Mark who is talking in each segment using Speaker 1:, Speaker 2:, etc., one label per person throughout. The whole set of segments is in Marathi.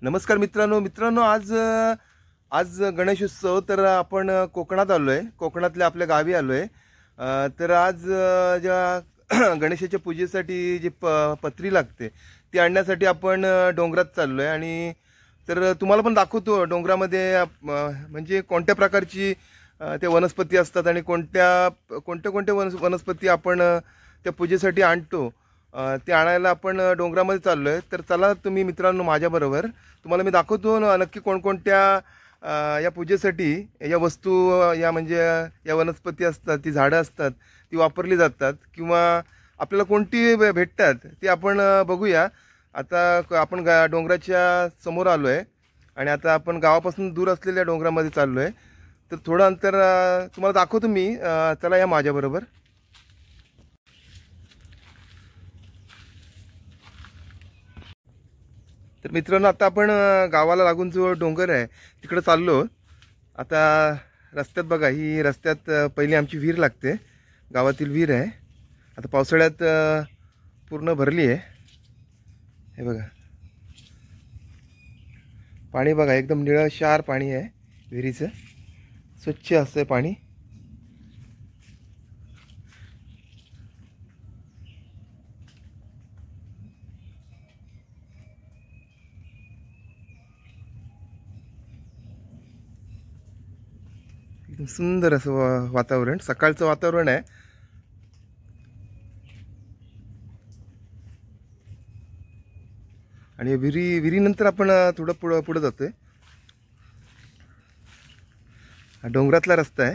Speaker 1: नमस्कार मित्रांनो आज गणेशोत्सव। तर आपण कोकणात आलोय, कोकणातल्या आपल्या गावी आलोय। तर आज ज्या गणेशाच्या पूजेसाठी जी पत्री लागते ती आणण्यासाठी आपण डोंगरात चाललोय। आणि तर तुम्हाला पण दाखवतो डोंगरामध्ये म्हणजे कोणत्या प्रकारची ते वनस्पती असतात आणि कोणत्या वनस्पती आपण त्या पूजेसाठी आणतो ते आणायला आपण डोंगरामध्ये चाललोय। तर चला तुम्ही मित्रांनो माझ्याबरोबर, तुम्हाला मी दाखवतो नक्की कोणकोणत्या या पूजेसाठी या वस्तू या म्हणजे या वनस्पती असतात, ती झाडं असतात, ती वापरली जातात किंवा आपल्याला कोणती भेटतात ते आपण बघूया। आता आपण डोंगराच्या समोर आलोय आणि आता आपण गावापासून दूर असलेल्या डोंगरामध्ये चाललोय। तर थोडं अंतर तुम्हाला दाखवतो मी, चला या माझ्याबरोबर। तर मित्रांनो आता आपण गावाला लागून जो डोंगर आहे तिकडे चाललो। आता रस्त्यात बघा, ही रस्त्यात पहिली आमची विहीर लागते, गावातील विहीर आहे। आता पावसाळ्यात पूर्ण भरली आहे, हे बघा पाणी बघा, एकदम निळशार पाणी आहे विहिरीचं, स्वच्छ असं पाणी। एकदम सुंदर असं वातावरण, सकाळचं वातावरण आहे। आणि विहिरीनंतर आपण थोडं पुढे जातोय। डोंगरातला रस्ता आहे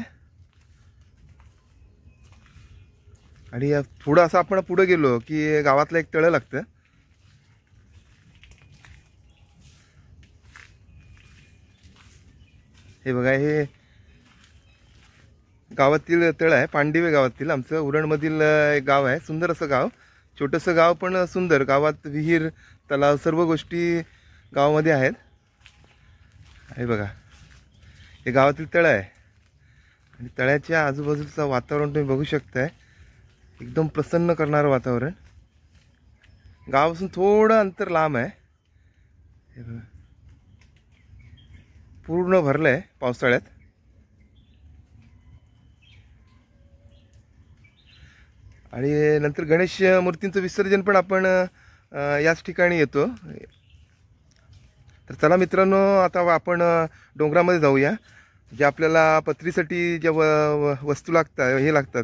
Speaker 1: आणि थोडं असं आपण पुढे गेलो की गावातलं एक तळं लागतं। हे बघा, हे गावातील तळ आहे, पांडिवे गावातील, आमचं उरणमधील एक गाव आहे। सुंदर असं गाव, छोटंसं गाव पण सुंदर। गावात विहीर, तलाव, सर्व गोष्टी गावामध्ये आहेत। हे बघा, हे गावातील तळ आहे आणि तळ्याच्या आजूबाजूचं वातावरण तुम्ही बघू शकताय, एकदम प्रसन्न करणारं वातावरण। गावापासून थोडं अंतर लांब आहे, हे बघा पूर्ण भरलंय पावसाळ्यात। आणि नंतर गणेश मूर्तींचं विसर्जन पण आपण याच ठिकाणी येतो। तर चला मित्रांनो आता आपण डोंगरामध्ये जाऊया। जे आपल्याला पत्रीसाठी ज्या वस्तू लागतात, हे लागतात,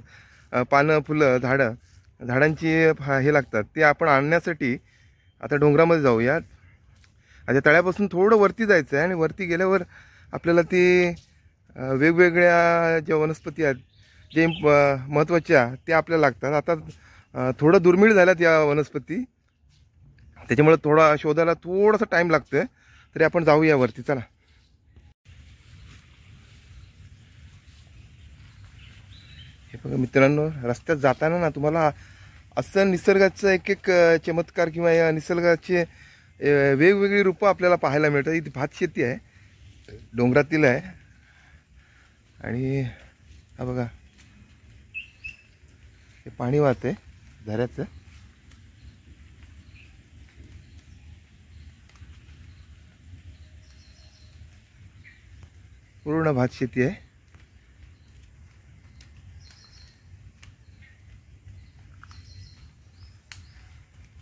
Speaker 1: पानं, फुलं, झाडांची हे लागतात, ते आपण आणण्यासाठी आता डोंगरामध्ये जाऊया। आता तळ्यापासून थोडं वरती जायचं आहे आणि वरती गेल्यावर आपल्याला ती वेगवेगळ्या ज्या वनस्पती आहेत जे महत्त्वाच्या ते आपल्याला लागतात। आता थोडं दुर्मिळ झाल्यात या वनस्पती, त्याच्यामुळे थोडा शोधायला थोडासा टाईम लागतोय। तरी आपण जाऊया वरती, चला। हे बघा मित्रांनो, रस्त्यात जाताना ना तुम्हाला असं निसर्गाचं एक चमत्कार किंवा या निसर्गाचे वेगवेगळी रूपं आपल्याला पाहायला मिळतात। इथे भात शेती आहे, डोंगरातील आहे। आणि हा बघा, हे पाणी वाहते झऱ्याचं। पूर्ण भात शेती आहे।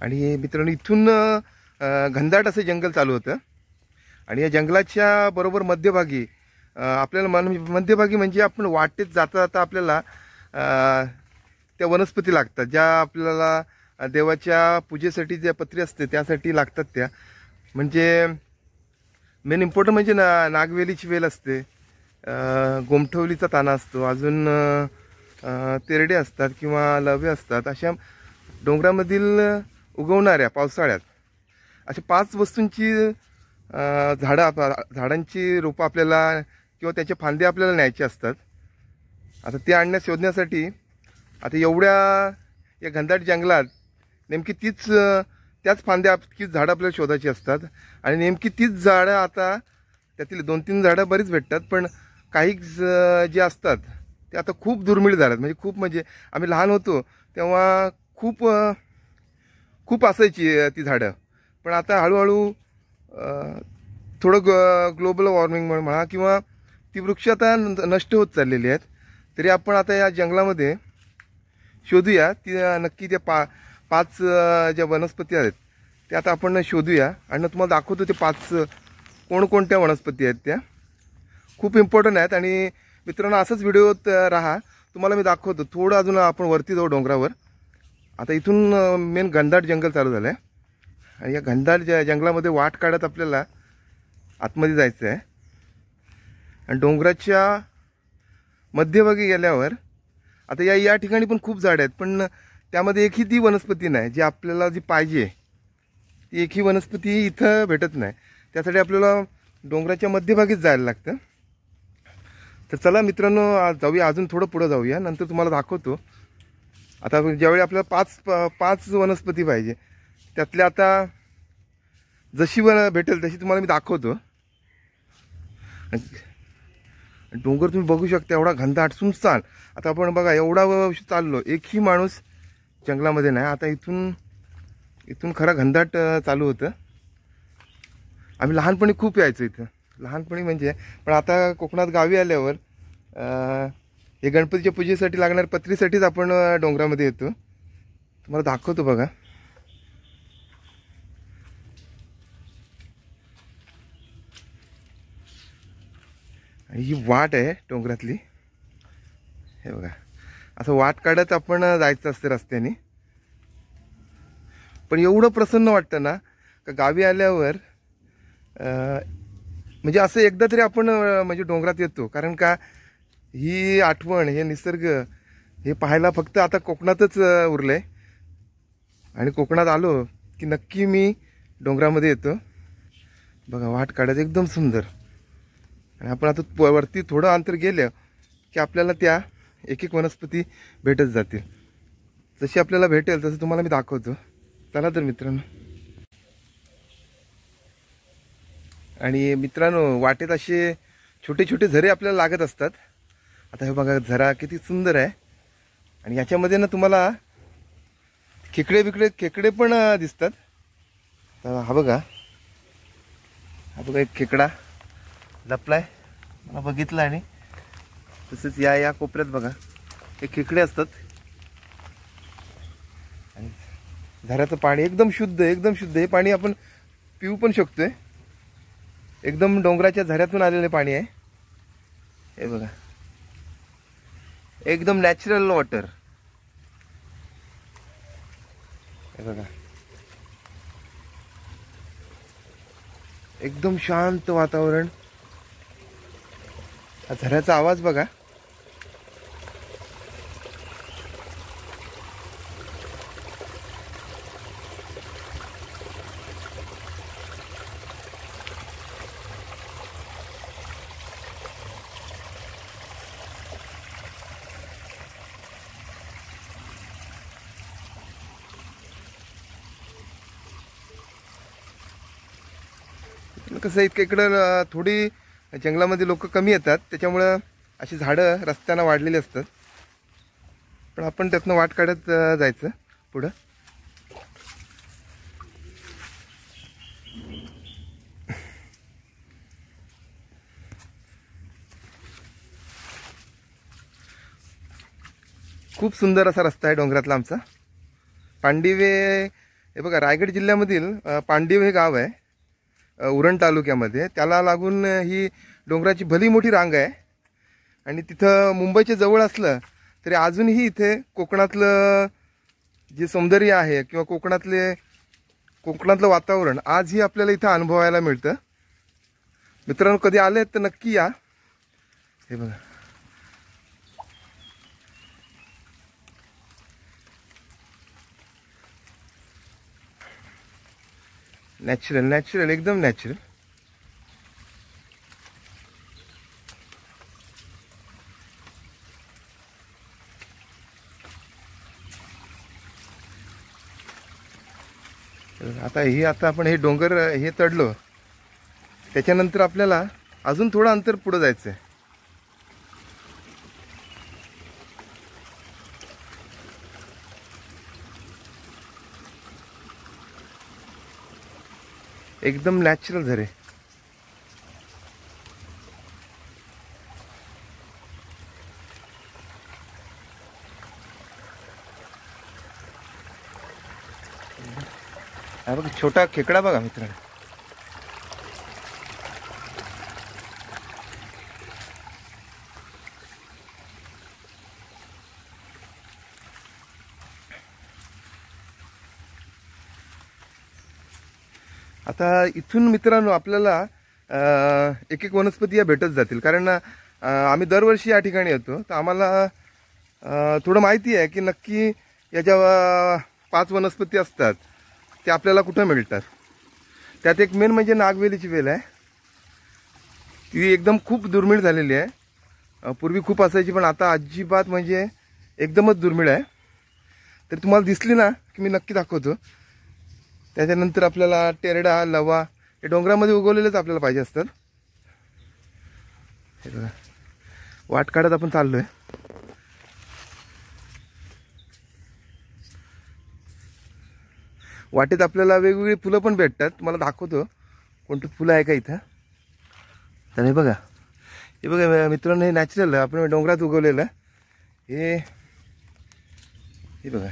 Speaker 1: आणि मित्रांनो इथून घनदाट असं जंगल चालू होतं आणि या जंगलाच्या बरोबर मध्यभागी आपल्याला मध्यभागी म्हणजे आपण वाटेत जाता जाता आपल्याला त्या वनस्पती लागतात, ज्या आपल्याला देवाच्या पूजेसाठी ज्या पत्री असते त्यासाठी लागतात त्या। म्हणजे मेन इम्पॉर्टंट म्हणजे नागवेलीची वेल असते, गोमठवलीचा ताना असतो, अजून तेरडे असतात किंवा लवे असतात। अशा डोंगरामधील उगवणाऱ्या पावसाळ्यात अशा 5 वस्तूंची झाडांची रोपं आपल्याला किंवा त्याचे फांदे आपल्याला न्यायचे असतात। आता ते शोधण्यासाठी आता एवढ्या या घनदाट जंगलात नेमकी त्याच फांद्या झाडं आपल्याला शोधायची असतात। आणि नेमकी तीच झाडं, आता त्यातील 2-3 झाडं बरीच भेटतात, पण काही जे असतात ते आता खूप दुर्मिळ झाल्यात। म्हणजे आम्ही लहान होतो तेव्हा खूप असायची ती झाडं, पण आता हळूहळू थोडं ग्लोबल वॉर्मिंगमुळे म्हणा किंवा ती वृक्ष आता नष्ट होत चाललेली आहेत, तरी आपण आता या जंगलामध्ये शोधूया ती नक्की त्या पाच ज्या वनस्पती आहेत त्या आता आपण शोधूया आणि तुम्हाला दाखवतो ते 5 कोणकोणत्या वनस्पती आहेत. त्या खूप इम्पॉर्टंट आहेत. आणि मित्रांनो असंच व्हिडिओत राहा, तुम्हाला मी दाखवतो. थोडं अजून आपण वरती जाऊ डोंगरावर. आता इथून मेन घनदाट जंगल चालू झालं आहे आणि या घनदाट जंगलामध्ये वाट काढत आपल्याला आतमध्ये जायचं आहे. आणि डोंगराच्या मध्यभागी गेल्यावर आता या ठिकाणी पण खूप झाडं आहेत, पण त्यामध्ये एकही ती वनस्पती नाही जी आपल्याला जी पाहिजे. ती एकही वनस्पती इथं भेटत नाही. त्यासाठी आपल्याला डोंगराच्या मध्यभागीच जायला लागतं. तर चला मित्रांनो जाऊया, अजून थोडं पुढं जाऊया, नंतर तुम्हाला दाखवतो. आता ज्यावेळी आपल्याला पाच वनस्पती पाहिजे त्यातल्या आता जशी भेटेल तशी तुम्हाला मी दाखवतो. डोंगर तुम्ही बघू शकता एवढा घनदाट सुनसान. आता आपण बघा एवढा चाललो, एकही माणूस जंगलामध्ये नाही. आता इथून खरा घनदाट चालू होतं. आम्ही लहानपणी खूप यायचो इथं, लहानपणी म्हणजे. पण आता कोकणात गावी आल्यावर हे गणपतीच्या पूजेसाठी लागणाऱ्या पत्रीसाठीच आपण डोंगरामध्ये येतो. तुम्हाला दाखवतो बघा. आणि ही वाट आहे डोंगरातली, हे बघा. असं वाट काढत आपण जायचं असतं रस्त्याने. पण एवढं प्रसन्न वाटतं ना का गावी आल्यावर म्हणजे असं एकदा तरी आपण म्हणजे डोंगरात येतो. कारण का ही आठवण, हे निसर्ग हे पाहायला फक्त आता कोकणातच उरलंय. आणि कोकणात आलो की नक्की मी डोंगरामध्ये येतो. बघा वाट काढत एकदम सुंदर. आणि आपण आता वरती थोडं अंतर गेलं की आपल्याला त्या एक वनस्पती भेटत जातील. जशी आपल्याला भेटेल तसं तुम्हाला मी दाखवतो. चला तर मित्रांनो. आणि मित्रांनो वाटेत असे छोटे छोटे झरे आपल्याला लागत असतात. आता हे बघा झरा किती सुंदर आहे. आणि याच्यामध्ये ना तुम्हाला खेकडे पण दिसतात. हा बघा एक खेकडा लपलाय, मला बघितलं. आणि तसंच या कोपऱ्यात बघा हे खेकडे असतात. आणि झऱ्याचं पाणी एकदम शुद्ध, एकदम शुद्ध. हे पाणी आपण पिऊ पण शकतोय. एकदम डोंगराच्या झऱ्यातून आलेले पाणी आहे. हे बघा एकदम नॅचरल वॉटर. हे बघा एकदम शांत वातावरण. झऱ्याचा आवाज बघा. कसं इकडं थोडी जंगलामध्ये लोक कमी येतात, त्याच्यामुळं अशी झाडं रस्त्यानं वाढलेली असतात. पण आपण त्यातनं वाट काढत जायचं पुढं. खूप सुंदर असा रस्ता आहे डोंगरातला आमचा. पांडिवे, हे बघा रायगड जिल्ह्यामधील पांडिव हे गाव आहे उरण तालुक्यामध्ये. त्याला लागून ही डोंगराची भली मोठी रांग आहे. आणि तिथं मुंबईच्या जवळ असलं तरी अजूनही इथे कोकणातलं जे सौंदर्य आहे किंवा कोकणातलं वातावरण आजही आपल्याला इथं अनुभवायला मिळतं. मित्रांनो कधी आले तर नक्की या. हे बघा नॅचरल एकदम नॅचरल. आता आपण हे डोंगर हे चढलो, त्याच्यानंतर आपल्याला अजून थोडं अंतर पुढे जायचं आहे. एकदम नॅचरल झरे. हा बघा छोटा खेकडा बघा मित्रांनो. आता इथून मित्रांनो आपल्याला एक एक वनस्पती या भेटत जातील, कारण आम्ही दरवर्षी या ठिकाणी येतो. तर आम्हाला थोडं माहिती आहे की नक्की या ज्या 5 वनस्पती असतात त्या आपल्याला कुठं मिळतात. त्यात एक मेन म्हणजे नागवेलीची वेल आहे. ती एकदम खूप दुर्मिळ झालेली आहे. पूर्वी खूप असायची पण आता अजिबात म्हणजे एकदमच दुर्मिळ आहे. तर तुम्हाला दिसली ना की मी नक्की दाखवतो. त्याच्यानंतर आपल्याला टेरडा, लवा हे डोंगरामध्ये उगवलेलेच आपल्याला पाहिजे असतात. हे बघा वाट काढत आपण चाललोय. वाटेत आपल्याला वेगवेगळी फुलं पण भेटतात. मला दाखवतो कोणती फुलं आहे का इथं. तर हे बघा मित्रांनो, हे नॅचरल आपण डोंगरात उगवलेलं हे बघा.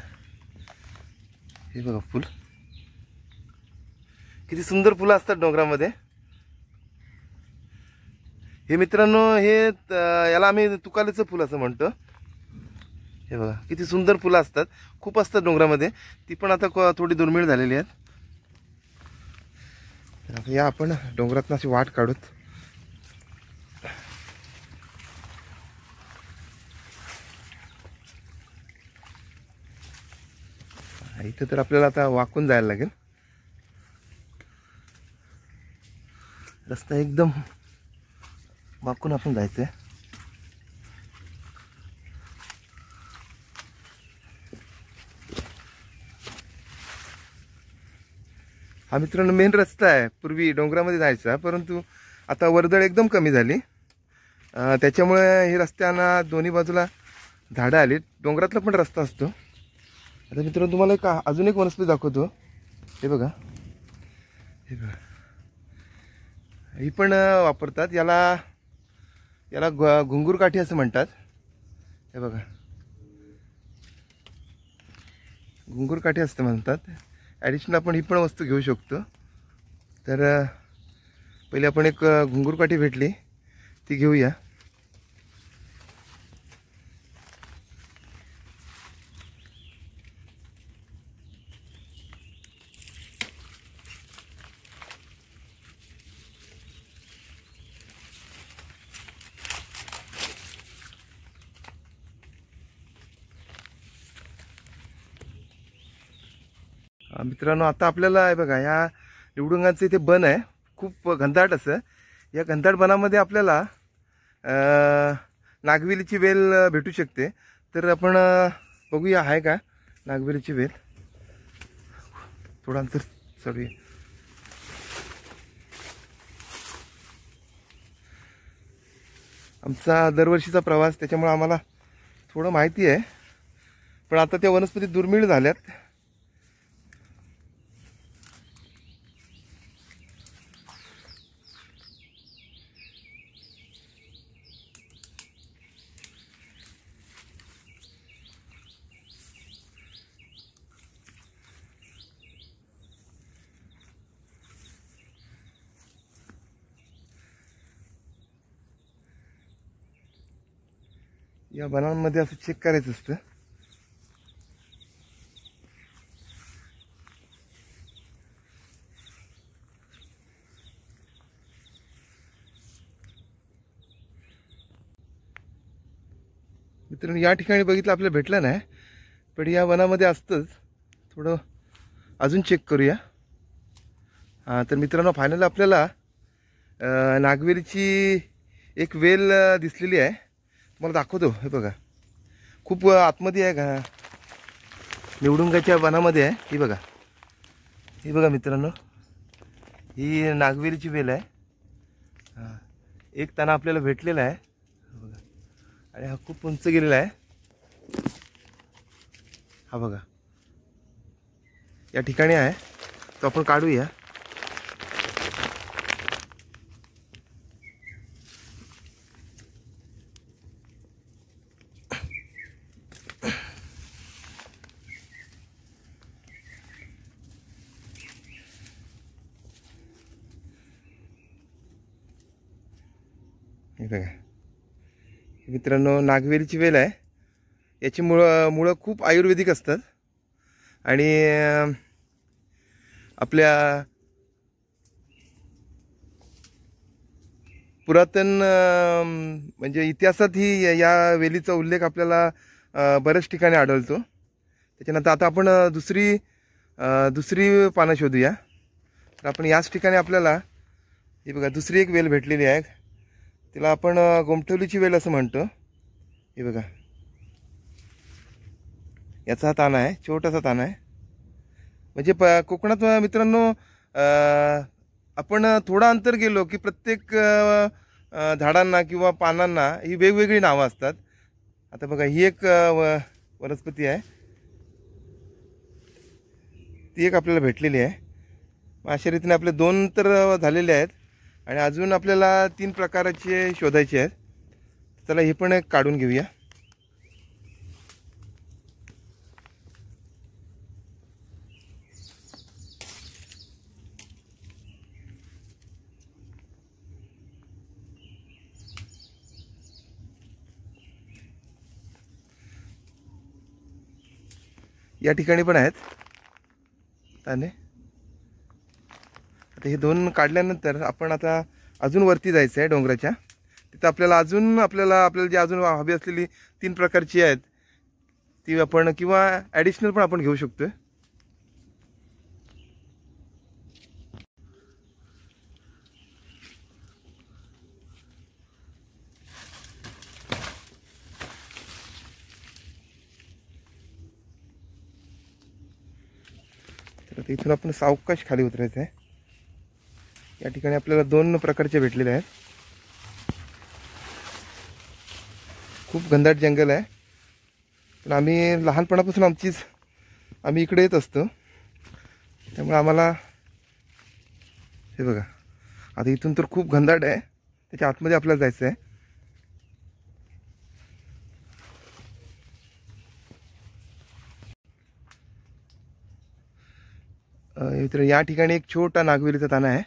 Speaker 1: हे बघा फुल किती सुंदर फुलं असतात डोंगरामध्ये. हे मित्रांनो हे याला आम्ही तुकालीचं फुल असं म्हणतो. हे बघा किती सुंदर फुलं असतात, खूप असतात डोंगरामध्ये. ती पण आता थोडी दुर्मिळ झालेली आहेत. या आपण डोंगरातनं अशी वाट काढूत. इथं तर आपल्याला आता वाकून जायला लागेल. रस्ता एकदम वाकून आपण जायचंय. हा मित्रांनो मेन रस्ता आहे पूर्वी डोंगरामध्ये जायचा, परंतु आता वर्दळ एकदम कमी झाली. त्याच्यामुळे हे रस्त्यांना दोन्ही बाजूला झाडं आली. डोंगरातला पण रस्ता असतो. आता मित्रांनो तुम्हाला अजून एक वनस्पती दाखवतो. हे बघा ही पण वापरतात. याला घुंगूरकाठी असं म्हणतात. हे बघा घुंगूरकाठी असतं म्हणतात. ॲडिशनल आपण ही पण वस्तू घेऊ शकतो. तर पहिले आपण एक घुंगूरकाठी भेटली ती घेऊया. मित्रांनो आता आपल्याला आहे बघा ह्या निवडुंगाचं इथे बन आहे, खूप घनदाट असं. या घनदाट बनामध्ये आपल्याला नागवेलीची वेल भेटू शकते. तर आपण बघूया आहे का नागवेलीची वेल. थोडं अंतर चढूया. आमचा दरवर्षीचा प्रवास त्याच्यामुळे आम्हाला थोडं माहिती आहे, पण आता त्या वनस्पती दुर्मिळ झाल्यात. या बनांमध्ये असं चेक करायचं असतं. मित्रांनो या ठिकाणी बघितलं आपल्याला भेटलं नाही, पण या वनामध्ये असतंच. थोडं अजून चेक करूया. तर मित्रांनो फायनल आपल्याला नागवेलीची एक वेल दिसलेली आहे. तुम्हाला दाखवतो. हे बघा खूप आतमध्ये आहे का निवडुंगाच्या वनामध्ये आहे. ही बघा मित्रांनो ही नागवेलीची वेल आहे. एक ताना आपल्याला भेटलेला आहे बघा, आणि हा खूप उंच गेलेला आहे. हा बघा या ठिकाणी आहे, तो आपण काढूया. हे बघा मित्रांनो, नागवेलीची वेल आहे. याची मुळं खूप आयुर्वेदिक असतात आणि आपल्या पुरातन म्हणजे इतिहासातही या वेलीचा उल्लेख आपल्याला बऱ्याच ठिकाणी आढळतो. त्याच्यानंतर आता आपण दुसरी पानं शोधूया. तर आपण याच ठिकाणी आपल्याला हे बघा दुसरी एक वेल भेटलेली आहे. तिला आपण गोमठवलीची वेल असं म्हणतो. हे बघा याचा हा ताना आहे, छोटासा ताना आहे. म्हणजे कोकणात मित्रांनो आपण थोडं अंतर गेलो की प्रत्येक झाडांना किंवा पानांना ही वेगवेगळी नावं असतात. आता बघा ही एक वनस्पती आहे, ती एक आपल्याला भेटलेली आहे. अशा रीतीने आपले 2 तर झालेले आहेत आणि अजून आपल्याला 3 प्रकारचे शोधायचे आहेत. चला हे पण एक काढून घेऊया. या ठिकाणी पण आहेत ताने. आता हे 2 काढल्यानंतर आपण आता अजून वरती जायचं आहे डोंगराच्या. तिथं आपल्याला जे अजून हवी असलेली 3 प्रकारची आहेत ती आपण किंवा ॲडिशनल पण आपण घेऊ शकतोय. तर इथून आपण सावकाश खाली उतरायचं आहे. या ठिकाणी आपल्याला 2 प्रकारचे भेटलेले आहेत. खूप घनदाट जंगल आहे, पण आम्ही लहानपणापासून आम्ही इकडे येत असतो. त्यामुळे आम्हाला हे बघा आता इथून तर खूप घनदाट आहे. त्याच्या आतमध्ये आपल्याला जायचं आहे. तर या ठिकाणी एक छोटा नागवेलीचा ताना आहे,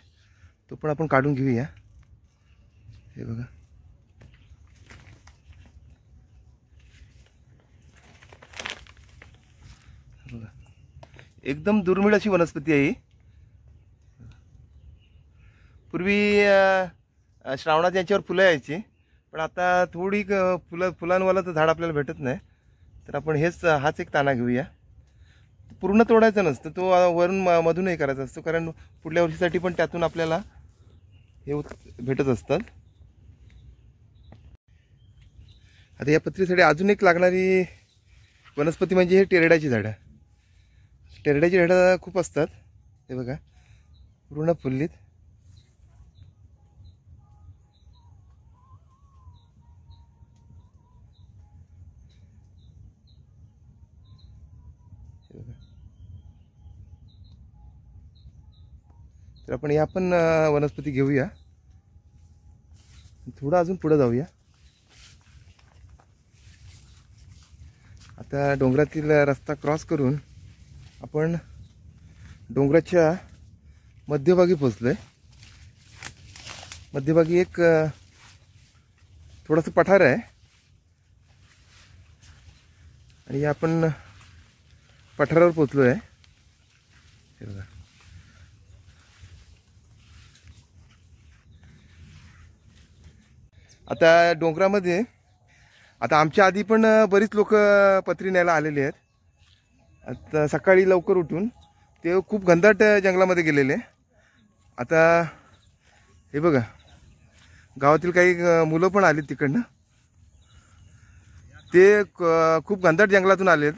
Speaker 1: तो पण आपण काढून घेऊया. हे बघा एकदम दुर्मिळ अशी वनस्पती आहे ही. पूर्वी श्रावणात याच्यावर फुलं यायची, पण आता थोडी फुलांवाला तर झाड आपल्याला भेटत नाही. तर आपण हाच एक ताना घेऊया. पूर्ण तोडायचं नसतं, तो वरून मधूनही करायचा असतो, कारण पुढल्या वर्षीसाठी पण त्यातून आपल्याला हे भेटत असतात. आता या पत्रीसाठी अजून एक लागणारी वनस्पती म्हणजे हे टेरड्याची झाडं. टेरड्याची झाडं खूप असतात. हे बघा पूर्ण फुल्लीत. तर आपण या पण वनस्पती घेऊया. थोडं अजून पुढे जाऊया. आता डोंगरातील रस्ता क्रॉस करून आपण डोंगराच्या मध्यभागी पोचलोय. मध्यभागी एक थोडंसं पठार आहे आणि आपण पठारावर पोचलो आहे. हे बघा आता डोंगरामध्ये आता आमच्या आधी पण बरीच लोक पत्री न्यायला आलेली आहेत. आता सकाळी लवकर उठून ते खूप घनदाट जंगलामध्ये गेलेले. आता हे बघा गावातील काही मुलं पण आलीत तिकडनं. ते खूप घनदाट जंगलातून आलेत.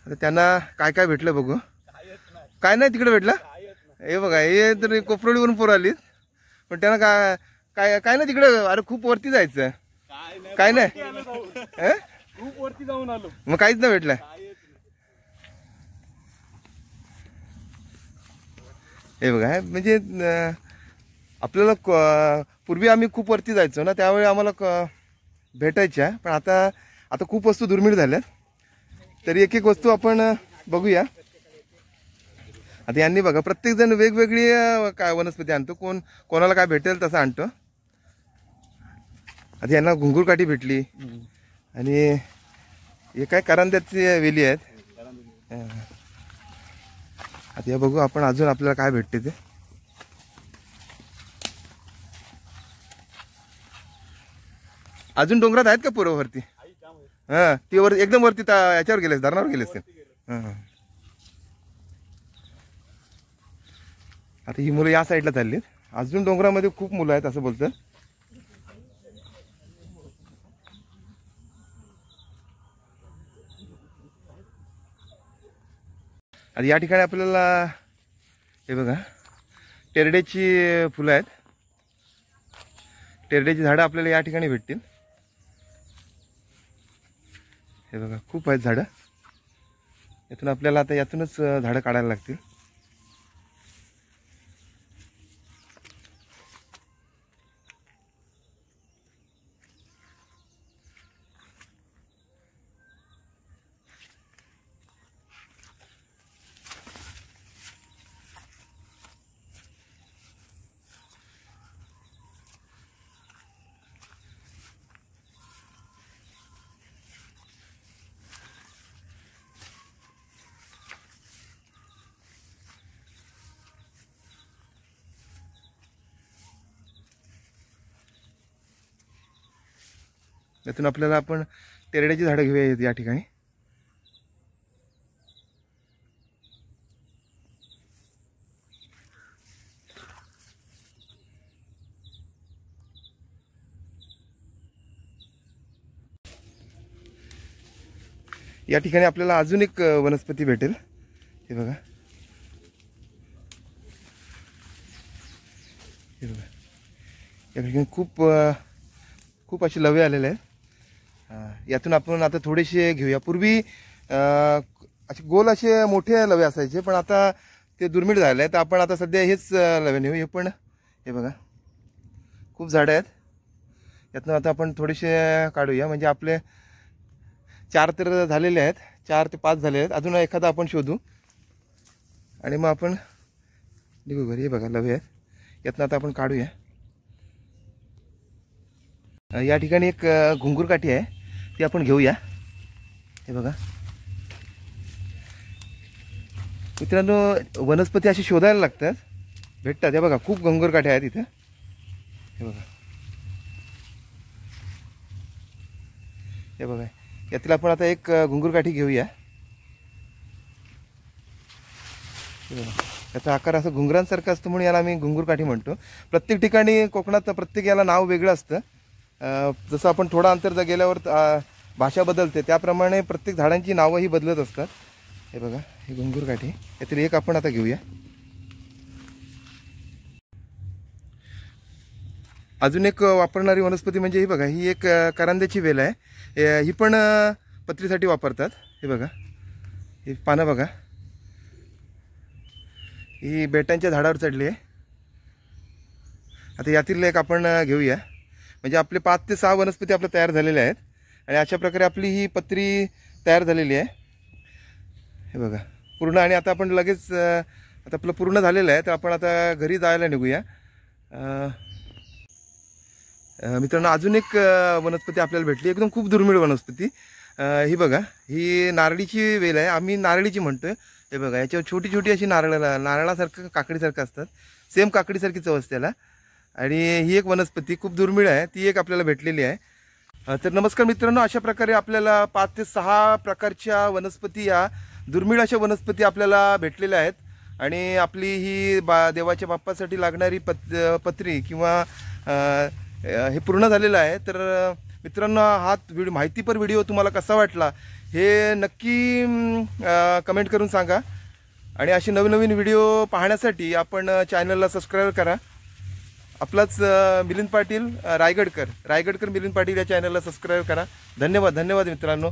Speaker 1: आता त्यांना काय काय भेटलं बघू. काय नाही तिकडे भेटलं. हे बघा हे तर कोपरोलीवरून पोरं आलीत, पण त्यांना काय नाही तिकडे. अरे खूप वरती जायचं. काय नाही
Speaker 2: खूप वरती जाऊन आलो,
Speaker 1: मग काहीच नाही भेटलं. हे बघा म्हणजे आपल्याला पूर्वी आम्ही खूप वरती जायचो ना, त्यावेळी आम्हाला भेटायच्या. पण आता खूप वस्तू दुर्मिळ झाल्यात. तरी एक एक वस्तू आपण बघूया. आता यांनी बघा प्रत्येकजण वेगवेगळी काय वनस्पती आणतो. कोणाला काय भेटेल तसं आणतो. आता यांना घुंगूरकाठी भेटली आणि हे काय करंद्याची वेली आहेत. आता हे बघू आपण अजून आपल्याला काय भेटते ते. अजून डोंगरात आहेत का पूर्ववरती? हा ती वर एकदम वरती याच्यावर गेलेस, धरणावर गेलेस ते. आता ही मुलं या साईडला चाललीत. अजून डोंगरामध्ये खूप मुलं आहेत असं बोलतात. आता या ठिकाणी आपल्याला हे बघा टेरड्याची फुलं आहेत. टेरड्याची झाडं आपल्याला या ठिकाणी भेटतील. हे बघा खूप आहेत झाडं. यातून आपल्याला आता यातूनच झाडं काढायला लागतील. यातून आपल्याला आपण टेरड्याची झाडं घेऊया या ठिकाणी. या ठिकाणी आपल्याला अजून एक वनस्पती भेटेल. हे बघा हे बघा या ठिकाणी खूप असे लवे आलेले आहेत. यातून आपण आता थोडेसे घेऊया. पूर्वी असे गोल असे मोठे लवे असायचे, पण आता ते दुर्मिळ झाले आहेत. तर आपण आता सध्या हेच लवे नेऊ. हे पण हे बघा खूप झाडं आहेत. यातून आता आपण थोडेसे काढूया. म्हणजे आपले 4 तर झालेले आहेत, 4 ते 5 झाले आहेत. अजून एखादा आपण शोधू आणि मग आपण निघू घरी. हे बघा लवे आहेत. यातून आता आपण काढूया. या ठिकाणी एक घुंगूरकाठी आहे, ती आपण घेऊया. हे बघा मित्रांनो, वनस्पती अशी शोधायला लागतात, भेटतात. हे बघा खूप घुंगूरकाठी आहेत इथे. हे बघा हे बघा यातील आपण आता एक घुंगूरकाठी घेऊया. हे बघा याचा आकार असं घुंगरांसारखा असतो, म्हणून याला आम्ही घुंगूरकाठी म्हणतो. प्रत्येक ठिकाणी कोकणात प्रत्येक याला नाव वेगळं असतं. जसं आपण थोडा अंतर गेल्यावर भाषा बदलते, त्याप्रमाणे प्रत्येक झाडांची नावंही बदलत असतात. हे बघा हे घुंगूरकाठी, यातील एक आपण आता घेऊया. अजून एक वापरणारी वनस्पती म्हणजे ही बघा, ही एक करंद्याची वेल आहे. ही पण पत्रीसाठी वापरतात. हे बघा ही पानं बघा, ही बेटांच्या झाडावर चढली आहे. आता यातील एक आपण घेऊया. म्हणजे आपले 5 ते 6 वनस्पती आपल्या तयार झालेल्या आहेत आणि अशा प्रकारे आपली ही पत्री तयार झालेली आहे. हे बघा पूर्ण. आणि आता आपण लगेच आता आपलं पूर्ण झालेलं आहे, तर आपण आता घरी जायला निघूया. मित्रांनो अजून एक वनस्पती आपल्याला भेटली, एकदम खूप दुर्मिळ वनस्पती. ही बघा ही नारळीची वेल आहे, आम्ही नारळीची म्हणतोय. हे बघा याच्यावर छोटी छोटी अशी नारळासारखं काकडीसारखं असतात, सेम काकडीसारखी चव असते त्याला. आणि ही एक वनस्पती खूप दुर्मिळ आहे, ती एक आपल्याला भेटलेली आहे. तर नमस्कार मित्रांनो, अशा प्रकारे आपल्याला 5 ते 6 प्रकारच्या वनस्पती, या दुर्मिळ अशा वनस्पती आपल्याला भेटलेल्या आहेत. आणि आपली ही देवाच्या बाप्पासाठी लागणारी पत्री किंवा हे पूर्ण झालेलं आहे. तर मित्रांनो हा माहितीपर व्हिडिओ तुम्हाला कसा वाटला हे नक्की कमेंट करून सांगा. आणि अशी नवीन नवीन व्हिडिओ पाहण्यासाठी आपण चॅनलला सबस्क्राईब करा. आपलाच मिलिंद पाटील रायगडकर मिलिंद पाटील या चॅनलला सबस्क्राईब करा. धन्यवाद मित्रांनो.